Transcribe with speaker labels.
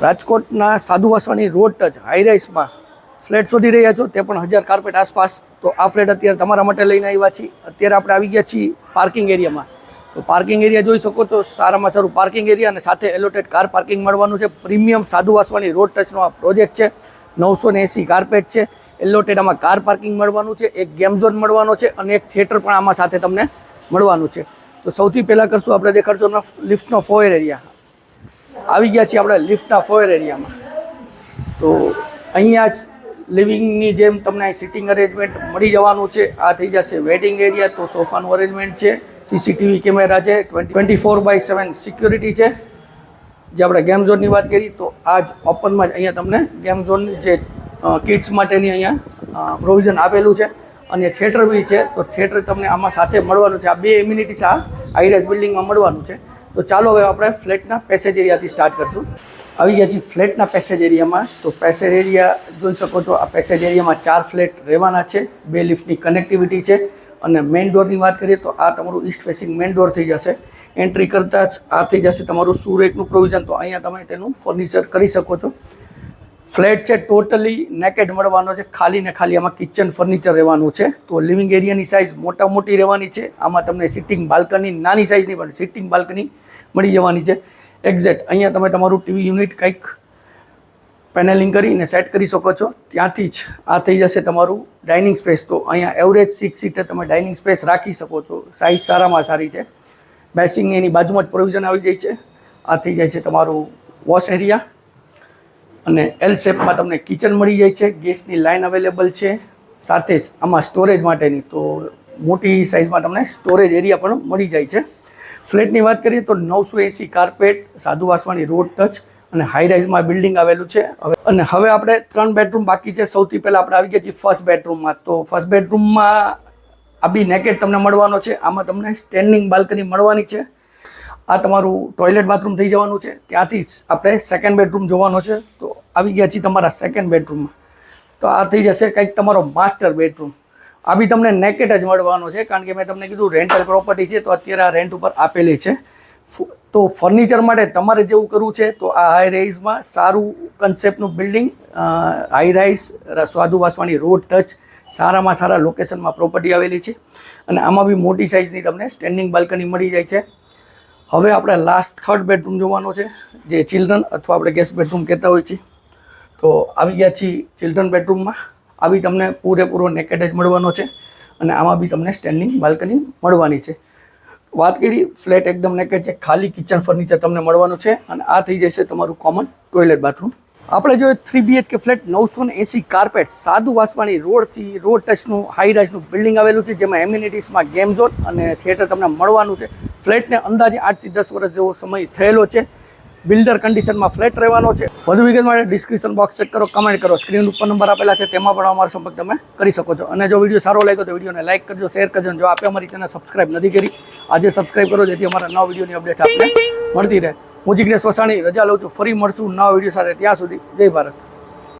Speaker 1: રાજકોટના સાધુ Vaswani road touch હાઈરાઇઝમાં flat શોધી રહ્યા છો, તે પણ 1000 કાર્પેટ આસપાસ. તો આ ફ્લેટ અત્યારે તમારા માટે લઈને આવ્યા છીએ. અત્યારે આપણે આવી ગયા છીએ પાર્કિંગ એરિયામાં. તો પાર્કિંગ એરિયા જોઈ શકો છો, સારામાં સારું પાર્કિંગ એરિયા અને સાથે એલોટેડ કાર પાર્કિંગ મળવાનું છે. પ્રીમિયમ સાધુ વાસવાની રોડ ટચનો આ પ્રોજેક્ટ છે. 980 કાર્પેટ છે. એલોટેડ આમાં કાર પાર્કિંગ મળવાનું છે, એક ગેમ ઝોન મળવાનો છે અને એક થિયેટર પણ આમાં સાથે તમને મળવાનું છે. તો સૌથી પહેલાં કરશું આપણે દેખાડશું લિફ્ટનો ફોયર એરિયા. આવી ગયા છીએ આપણે લિફ્ટના ફોયર એરિયામાં. તો અહીંયા જ લિવિંગની જેમ તમને સિટિંગ અરેન્જમેન્ટ મળી જવાનું છે. આ થઈ જશે વેઇટિંગ એરિયા. તો સોફાનું અરેન્જમેન્ટ છે, સીસીટીવી કેમેરા છે, 24/7 સિક્યુરિટી છે. જે આપણે ગેમ ઝોનની વાત કરી તો આ જ ઓપનમાં જ અહીંયા તમને ગેમ ઝોનની જે કિડ્સ માટેની અહીંયા પ્રોવિઝન આપેલું છે અને થિયેટર બી છે. તો થિયેટર તમને આમાં સાથે મળવાનું છે. આ બે એમ્યુનિટીઝ આ હાઈરાઇઝ બિલ્ડિંગમાં મળવાનું છે. તો ચાલો હવે આપણે ફ્લેટના પેસેજ એરિયાથી સ્ટાર્ટ કરશું. આવી ગયા છીએ ફ્લેટના પેસેજ એરિયામાં. તો પેસેજ એરિયા જોઈ શકો છો. આ પેસેજ એરિયામાં 4 ફ્લેટ રહેવાના છે, 2 લિફ્ટની કનેક્ટિવિટી છે. અને મેઇન ડોરની વાત કરીએ તો આ તમારું ઈસ્ટ ફેસિંગ મેઇન ડોર થઈ જશે. એન્ટ્રી કરતાં જ આ થઈ જશે તમારું સુરેકનું પ્રોવિઝન. તો અહીંયા તમે તેનું ફર્નિચર કરી શકો છો. ફ્લેટ છે ટોટલી નેકેડ મળવાનો છે. ખાલી ને ખાલી આમાં કિચન ફર્નિચર રહેવાનું છે. તો લિવિંગ એરિયાની સાઇઝ મોટી રહેવાની છે. આમાં તમને સિટિંગ બાલ્કની નાની સાઇઝની પણ સિટિંગ બાલ્કની મળી જવાની છે. એક્ઝેક્ટ અહીંયા તમે તમારું ટીવી યુનિટ કંઈક પેનલિંગ કરીને સેટ કરી શકો છો. ત્યાંથી જ આ થઈ જશે તમારું ડાઇનિંગ સ્પેસ. તો અહીંયા એવરેજ 6 સીટર તમે ડાઇનિંગ સ્પેસ રાખી શકો છો. સાઇઝ સારામાં સારી છે. બેસિંગની એની બાજુમાં જ પ્રોવિઝન આવી જાય છે. આ થઈ જાય છે તમારું વોશ એરિયા અને એલ શેપમાં તમને કિચન મળી જાય છે. ગેસની લાઇન અવેલેબલ છે. સાથે જ આમાં સ્ટોરેજ માટેની તો મોટી સાઇઝમાં તમને સ્ટોરેજ એરિયા પણ મળી જાય છે. ફ્લેટની વાત કરીએ તો 980 કાર્પેટ, સાધુ વાસવાની રોડ ટચ અને હાઈરાઇઝમાં બિલ્ડિંગ આવેલું છે. હવે આપણે 3 બેડરૂમ બાકી છે. સૌથી પહેલાં આપણે આવી ગયા છીએ ફર્સ્ટ બેડરૂમમાં. તો ફર્સ્ટ બેડરૂમમાં આ બી નેકેડ તમને મળવાનો છે. આમાં તમને સ્ટેન્ડિંગ બાલ્કની મળવાની છે. આ તમારું ટોયલેટ બાથરૂમ થઈ જવાનું છે. ત્યાંથી જ આપણે સેકન્ડ બેડરૂમ જોવાનો છે. તો આવી ગયા છીએ તમારા સેકન્ડ બેડરૂમમાં. તો આ થઈ જશે કંઈક તમારો માસ્ટર બેડરૂમ. આ બી તમને નેકેડ જ મળવાનો છે, કારણ કે મેં તમને કીધું રેન્ટલ પ્રોપર્ટી છે. તો અત્યારે આ રેન્ટ ઉપર આપેલી છે. તો ફર્નિચર માટે તમારે જેવું કરવું છે તો આ હાઈ રાઇઝમાં સારું કન્સેપ્ટનું બિલ્ડિંગ, હાઈ રાઇઝ સાધુ વાસવાની રોડ ટચ, સારામાં સારા લોકેશનમાં પ્રોપર્ટી આવેલી છે. અને આમાં બી મોટી સાઇઝની તમને સ્ટેન્ડિંગ બાલ્કની મળી જાય છે. હવે આપણે લાસ્ટ થર્ડ બેડરૂમ જોવાનો છે, જે ચિલ્ડ્રન અથવા આપણે ગેસ્ટ બેડરૂમ કહેતા હોઈએ છીએ. તો આવી ગયા છીએ ચિલ્ડ્રન બેડરૂમમાં. આ બી તમને પૂરેપૂરો નેકેડ જ મળવાનો છે અને આમાં બી તમને સ્ટેન્ડિંગ બાલ્કની મળવાની છે. વાત કરી ફ્લેટ એકદમ નેકેડ છે. ખાલી કિચન ફર્નિચર તમને મળવાનું છે અને આ થઈ જશે તમારું કોમન ટોયલેટ બાથરૂમ. આપણે જો 3 BHK ફ્લેટ 980 કાર્પેટ સાધુ વાસવાની રોડથી રોડ ટચનું હાઈ રાઇઝનું બિલ્ડિંગ આવેલું છે, જેમાં એમ્યુનિટીઝમાં ગેમ ઝોન અને થિયેટર તમને મળવાનું છે. ફ્લેટને અંદાજે 8 થી 10 વર્ષ જેવો સમય થયેલો છે. બિલ્ડર કન્ડિશનમાં ફ્લેટ રહેવાનો છે. વધુ વિગત માટે ડિસ્ક્રિપ્શન બોક્સ ચેક કરો, કમેન્ટ કરો. સ્ક્રીન ઉપર નંબર આપેલા છે, તેમાં પણ અમારો સંપર્ક તમે કરી શકો છો. અને જો વિડીયો સારો લાગ્યો તો વિડીયોને લાઇક કરજો, શેર કરજો. જો આપે અમારી ચેનલ સબસ્ક્રાઇબ નથી કરી, આજે સબસ્ક્રાઇબ કરો, જેથી અમારા નવા વિડીયોની અપડેટ આપને મળતી રહે. હું જિગ્નેશ વસાણી રજા લઉં છું. ફરી મળશું નવા વિડીયો સાથે. ત્યાં સુધી જય ભારત.